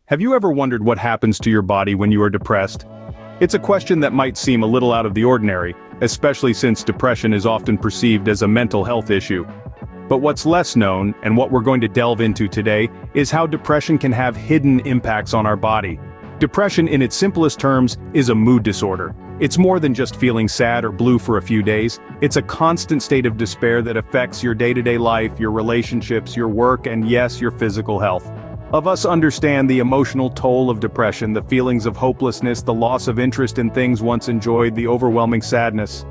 Have you ever wondered what happens to your body when you are depressed? It's a question that might seem a little out of the ordinary, especially since depression is often perceived as a mental health issue. But what's less known, and what we're going to delve into today, is how depression can have hidden impacts on our body. Depression, in its simplest terms, is a mood disorder. It's more than just feeling sad or blue for a few days. It's a constant state of despair that affects your day-to-day life, your relationships, your work, and yes, your physical health. Of us understand the emotional toll of depression, the feelings of hopelessness, the loss of interest in things once enjoyed, the overwhelming sadness.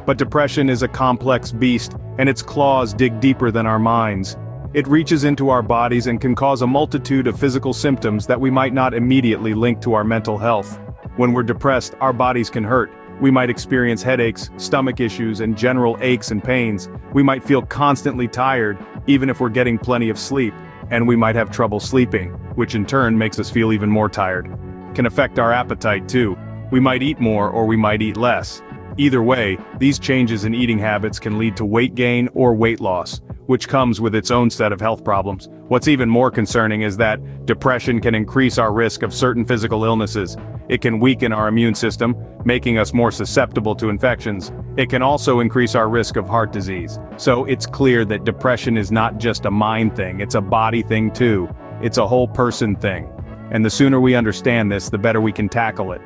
But depression is a complex beast, and its claws dig deeper than our minds. It reaches into our bodies and can cause a multitude of physical symptoms that we might not immediately link to our mental health. When we're depressed, our bodies can hurt. We might experience headaches, stomach issues, and general aches and pains. We might feel constantly tired, even if we're getting plenty of sleep. And we might have trouble sleeping, which in turn makes us feel even more tired. Can affect our appetite too. We might eat more or we might eat less. Either way, these changes in eating habits can lead to weight gain or weight loss, which comes with its own set of health problems. What's even more concerning is that depression can increase our risk of certain physical illnesses. It can weaken our immune system, making us more susceptible to infections. It can also increase our risk of heart disease. So it's clear that depression is not just a mind thing, it's a body thing too. It's a whole person thing. And the sooner we understand this, the better we can tackle it.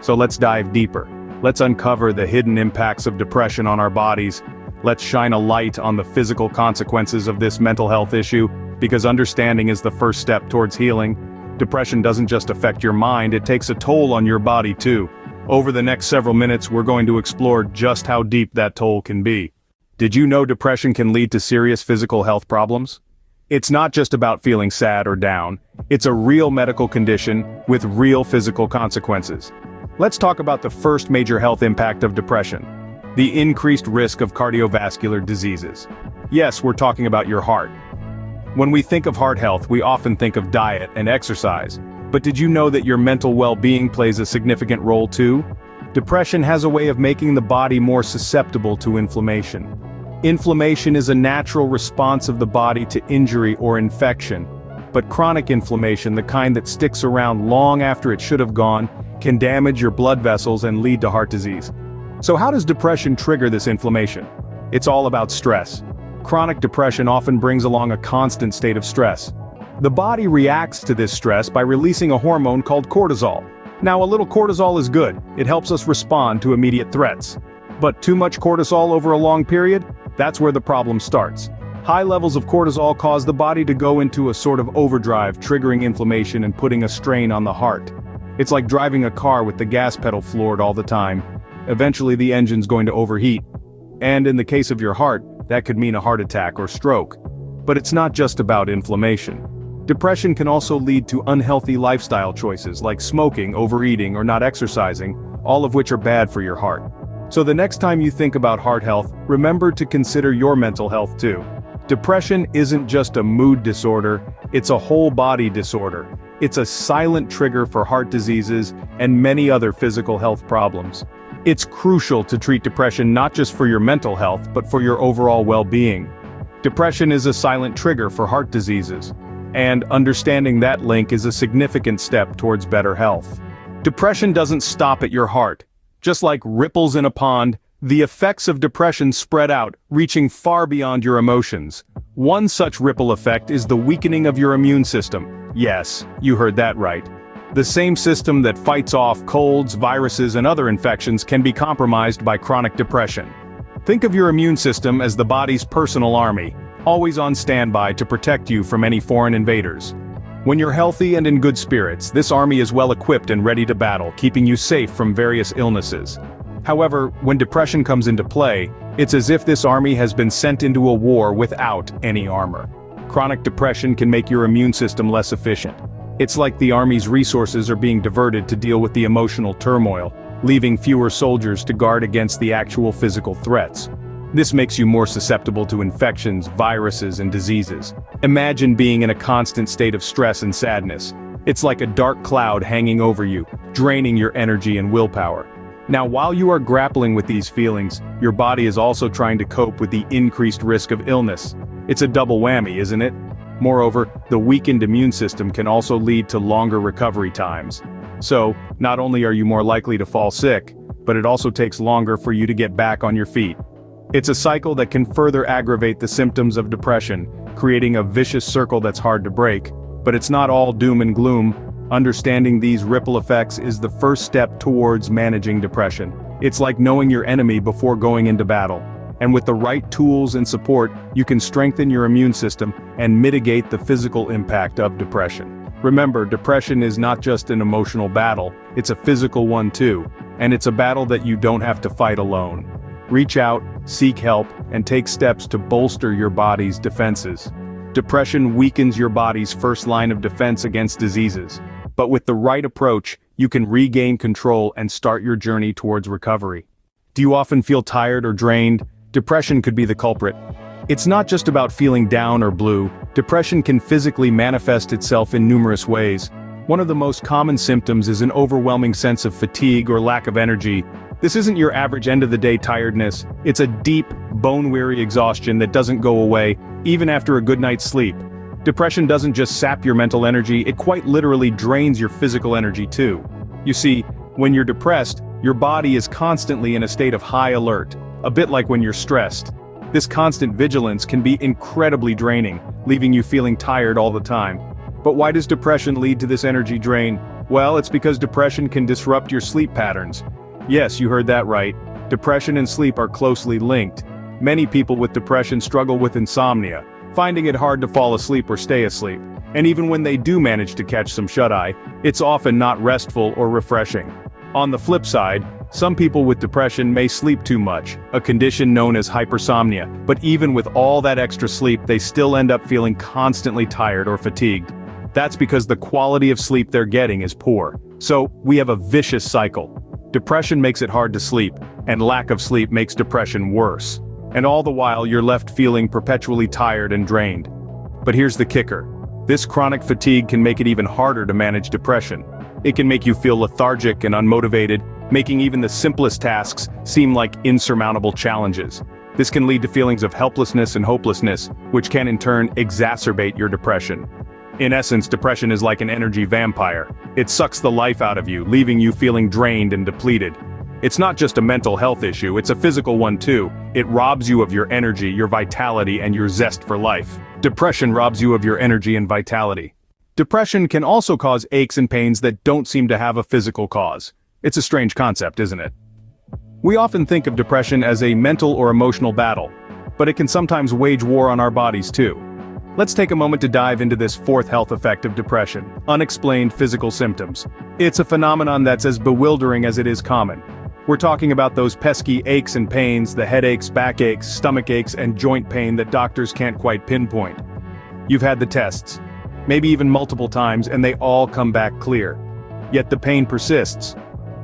So let's dive deeper. Let's uncover the hidden impacts of depression on our bodies. Let's shine a light on the physical consequences of this mental health issue, because understanding is the first step towards healing. Depression doesn't just affect your mind, it takes a toll on your body too. Over the next several minutes, we're going to explore just how deep that toll can be. Did you know depression can lead to serious physical health problems? It's not just about feeling sad or down. It's a real medical condition with real physical consequences. Let's talk about the first major health impact of depression: the increased risk of cardiovascular diseases. Yes, we're talking about your heart. When we think of heart health, we often think of diet and exercise. But did you know that your mental well-being plays a significant role too? Depression has a way of making the body more susceptible to inflammation. Inflammation is a natural response of the body to injury or infection. But chronic inflammation, the kind that sticks around long after it should have gone, can damage your blood vessels and lead to heart disease. So how does depression trigger this inflammation? It's all about stress. Chronic depression often brings along a constant state of stress. The body reacts to this stress by releasing a hormone called cortisol. Now, a little cortisol is good. It helps us respond to immediate threats. But too much cortisol over a long period? That's where the problem starts. High levels of cortisol cause the body to go into a sort of overdrive, triggering inflammation and putting a strain on the heart. It's like driving a car with the gas pedal floored all the time. Eventually the engine's going to overheat. And in the case of your heart, that could mean a heart attack or stroke. But it's not just about inflammation. Depression can also lead to unhealthy lifestyle choices like smoking, overeating, or not exercising, all of which are bad for your heart. So the next time you think about heart health, remember to consider your mental health too. Depression isn't just a mood disorder, it's a whole body disorder. It's a silent trigger for heart diseases and many other physical health problems. It's crucial to treat depression not just for your mental health, but for your overall well-being. Depression is a silent trigger for heart diseases, and understanding that link is a significant step towards better health. Depression doesn't stop at your heart. Just like ripples in a pond, the effects of depression spread out, reaching far beyond your emotions. One such ripple effect is the weakening of your immune system. Yes, you heard that right. The same system that fights off colds, viruses, and other infections can be compromised by chronic depression. Think of your immune system as the body's personal army, always on standby to protect you from any foreign invaders. When you're healthy and in good spirits, this army is well equipped and ready to battle, keeping you safe from various illnesses. However, when depression comes into play, it's as if this army has been sent into a war without any armor. Chronic depression can make your immune system less efficient. It's like the army's resources are being diverted to deal with the emotional turmoil, leaving fewer soldiers to guard against the actual physical threats. This makes you more susceptible to infections, viruses, and diseases. Imagine being in a constant state of stress and sadness. It's like a dark cloud hanging over you, draining your energy and willpower. Now, while you are grappling with these feelings, your body is also trying to cope with the increased risk of illness. It's a double whammy, isn't it? Moreover, the weakened immune system can also lead to longer recovery times. So, not only are you more likely to fall sick, but it also takes longer for you to get back on your feet. It's a cycle that can further aggravate the symptoms of depression, creating a vicious circle that's hard to break. But it's not all doom and gloom. Understanding these ripple effects is the first step towards managing depression. It's like knowing your enemy before going into battle. And with the right tools and support, you can strengthen your immune system and mitigate the physical impact of depression. Remember, depression is not just an emotional battle, it's a physical one too. And it's a battle that you don't have to fight alone. Reach out, seek help, and take steps to bolster your body's defenses. Depression weakens your body's first line of defense against diseases. But with the right approach, you can regain control and start your journey towards recovery. Do you often feel tired or drained? Depression could be the culprit. It's not just about feeling down or blue. Depression can physically manifest itself in numerous ways. One of the most common symptoms is an overwhelming sense of fatigue or lack of energy. This isn't your average end-of-the-day tiredness. It's a deep, bone-weary exhaustion that doesn't go away, even after a good night's sleep. Depression doesn't just sap your mental energy, it quite literally drains your physical energy too. You see, when you're depressed, your body is constantly in a state of high alert, a bit like when you're stressed. This constant vigilance can be incredibly draining, leaving you feeling tired all the time. But why does depression lead to this energy drain? Well, it's because depression can disrupt your sleep patterns. Yes, you heard that right. Depression and sleep are closely linked. Many people with depression struggle with insomnia, finding it hard to fall asleep or stay asleep. And even when they do manage to catch some shut-eye, it's often not restful or refreshing. On the flip side, some people with depression may sleep too much, a condition known as hypersomnia, but even with all that extra sleep, they still end up feeling constantly tired or fatigued. That's because the quality of sleep they're getting is poor. So, we have a vicious cycle. Depression makes it hard to sleep, and lack of sleep makes depression worse. And all the while you're left feeling perpetually tired and drained. But here's the kicker. This chronic fatigue can make it even harder to manage depression. It can make you feel lethargic and unmotivated, making even the simplest tasks seem like insurmountable challenges. This can lead to feelings of helplessness and hopelessness, which can in turn exacerbate your depression. In essence, depression is like an energy vampire. It sucks the life out of you, leaving you feeling drained and depleted. It's not just a mental health issue, it's a physical one too. It robs you of your energy, your vitality, and your zest for life. Depression robs you of your energy and vitality. Depression can also cause aches and pains that don't seem to have a physical cause. It's a strange concept, isn't it? We often think of depression as a mental or emotional battle, but it can sometimes wage war on our bodies too. Let's take a moment to dive into this fourth health effect of depression: unexplained physical symptoms. It's a phenomenon that's as bewildering as it is common. We're talking about those pesky aches and pains, the headaches, backaches, stomach aches, and joint pain that doctors can't quite pinpoint. You've had the tests, maybe even multiple times, and they all come back clear. Yet the pain persists.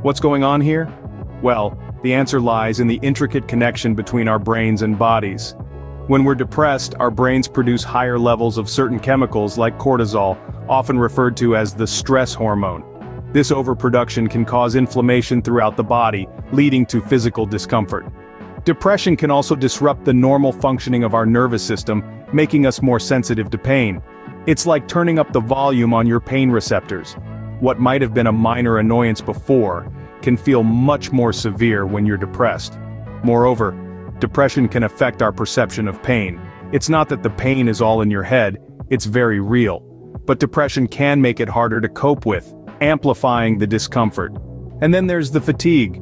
What's going on here? Well, the answer lies in the intricate connection between our brains and bodies. When we're depressed, our brains produce higher levels of certain chemicals like cortisol, often referred to as the stress hormone. This overproduction can cause inflammation throughout the body, leading to physical discomfort. Depression can also disrupt the normal functioning of our nervous system, making us more sensitive to pain. It's like turning up the volume on your pain receptors. What might have been a minor annoyance before can feel much more severe when you're depressed. Moreover, depression can affect our perception of pain. It's not that the pain is all in your head, it's very real. But depression can make it harder to cope with, amplifying the discomfort. And then there's the fatigue.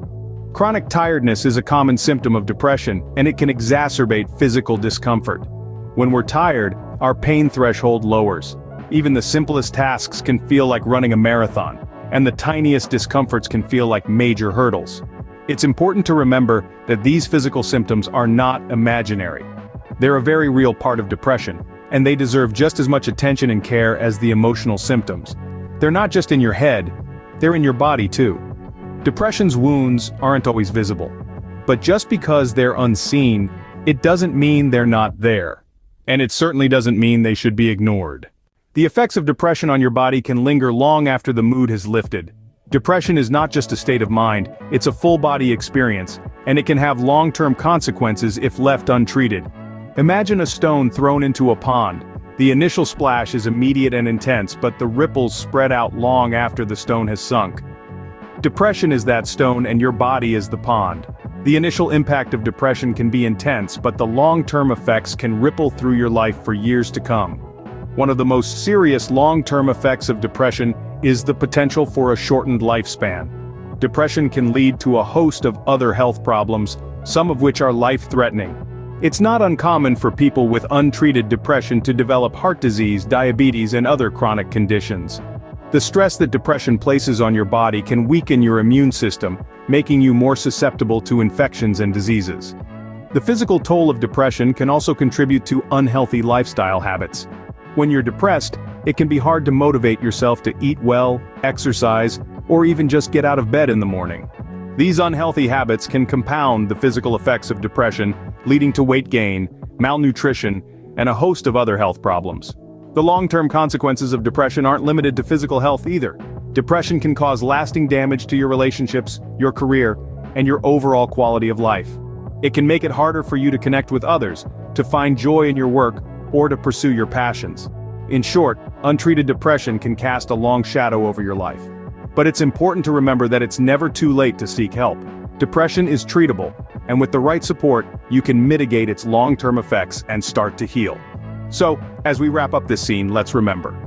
Chronic tiredness is a common symptom of depression, and it can exacerbate physical discomfort. When we're tired, our pain threshold lowers. Even the simplest tasks can feel like running a marathon, and the tiniest discomforts can feel like major hurdles. It's important to remember that these physical symptoms are not imaginary. They're a very real part of depression, and they deserve just as much attention and care as the emotional symptoms. They're not just in your head, they're in your body too. Depression's wounds aren't always visible. But just because they're unseen, it doesn't mean they're not there. And it certainly doesn't mean they should be ignored. The effects of depression on your body can linger long after the mood has lifted. Depression is not just a state of mind, it's a full-body experience, and it can have long-term consequences if left untreated. Imagine a stone thrown into a pond. The initial splash is immediate and intense, but the ripples spread out long after the stone has sunk. Depression is that stone and your body is the pond. The initial impact of depression can be intense, but the long-term effects can ripple through your life for years to come. One of the most serious long-term effects of depression is the potential for a shortened lifespan. Depression can lead to a host of other health problems, some of which are life-threatening. It's not uncommon for people with untreated depression to develop heart disease, diabetes, and other chronic conditions. The stress that depression places on your body can weaken your immune system, making you more susceptible to infections and diseases. The physical toll of depression can also contribute to unhealthy lifestyle habits. When you're depressed, it can be hard to motivate yourself to eat well, exercise, or even just get out of bed in the morning. These unhealthy habits can compound the physical effects of depression, leading to weight gain, malnutrition, and a host of other health problems. The long-term consequences of depression aren't limited to physical health either. Depression can cause lasting damage to your relationships, your career, and your overall quality of life. It can make it harder for you to connect with others, to find joy in your work, or to pursue your passions. In short, untreated depression can cast a long shadow over your life. But it's important to remember that it's never too late to seek help. Depression is treatable, and with the right support, you can mitigate its long-term effects and start to heal. So, as we wrap up this scene, let's remember.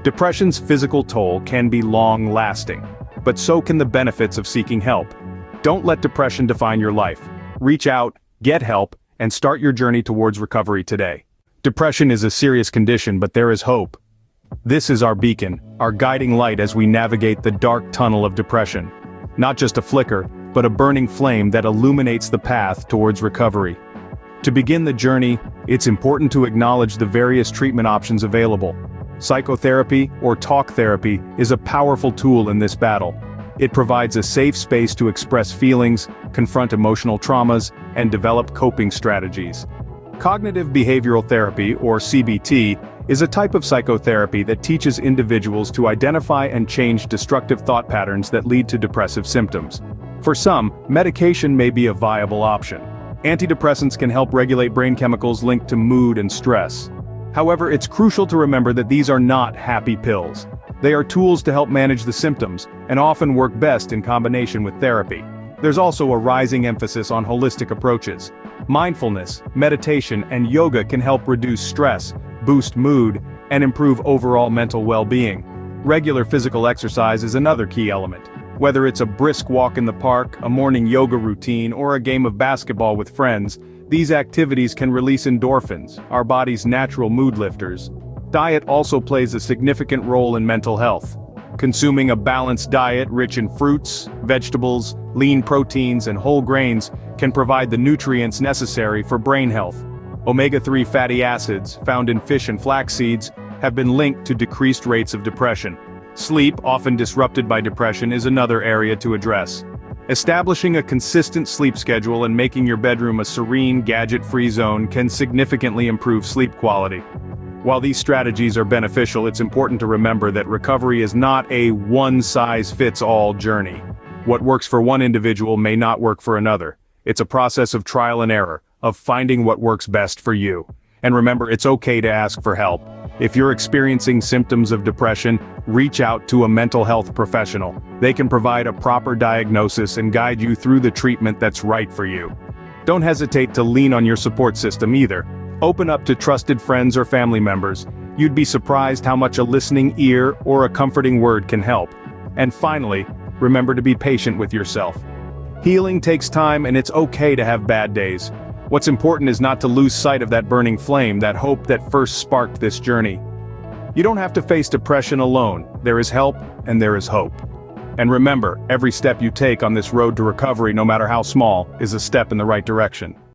Depression's physical toll can be long-lasting, but so can the benefits of seeking help. Don't let depression define your life. Reach out, get help, and start your journey towards recovery today. Depression is a serious condition, but there is hope. This is our beacon, our guiding light as we navigate the dark tunnel of depression. Not just a flicker, but a burning flame that illuminates the path towards recovery. To begin the journey, it's important to acknowledge the various treatment options available. Psychotherapy, or talk therapy, is a powerful tool in this battle. It provides a safe space to express feelings, confront emotional traumas, and develop coping strategies. Cognitive behavioral therapy, or CBT, is a type of psychotherapy that teaches individuals to identify and change destructive thought patterns that lead to depressive symptoms. For some, medication may be a viable option. Antidepressants can help regulate brain chemicals linked to mood and stress. However, it's crucial to remember that these are not happy pills. They are tools to help manage the symptoms, and often work best in combination with therapy. There's also a rising emphasis on holistic approaches. Mindfulness, meditation, and yoga can help reduce stress, boost mood, and improve overall mental well-being. Regular physical exercise is another key element. Whether it's a brisk walk in the park, a morning yoga routine, or a game of basketball with friends, these activities can release endorphins, our body's natural mood lifters. Diet also plays a significant role in mental health. Consuming a balanced diet rich in fruits, vegetables, lean proteins, and whole grains can provide the nutrients necessary for brain health. Omega-3 fatty acids, found in fish and flax seeds, have been linked to decreased rates of depression. Sleep, often disrupted by depression, is another area to address. Establishing a consistent sleep schedule and making your bedroom a serene, gadget-free zone can significantly improve sleep quality. While these strategies are beneficial, it's important to remember that recovery is not a one-size-fits-all journey. What works for one individual may not work for another. It's a process of trial and error, of finding what works best for you. And remember, it's okay to ask for help. If you're experiencing symptoms of depression, reach out to a mental health professional. They can provide a proper diagnosis and guide you through the treatment that's right for you. Don't hesitate to lean on your support system either. Open up to trusted friends or family members. You'd be surprised how much a listening ear or a comforting word can help. And finally, remember to be patient with yourself. Healing takes time, and it's okay to have bad days. What's important is not to lose sight of that burning flame, that hope that first sparked this journey. You don't have to face depression alone. There is help, and there is hope. And remember, every step you take on this road to recovery, no matter how small, is a step in the right direction.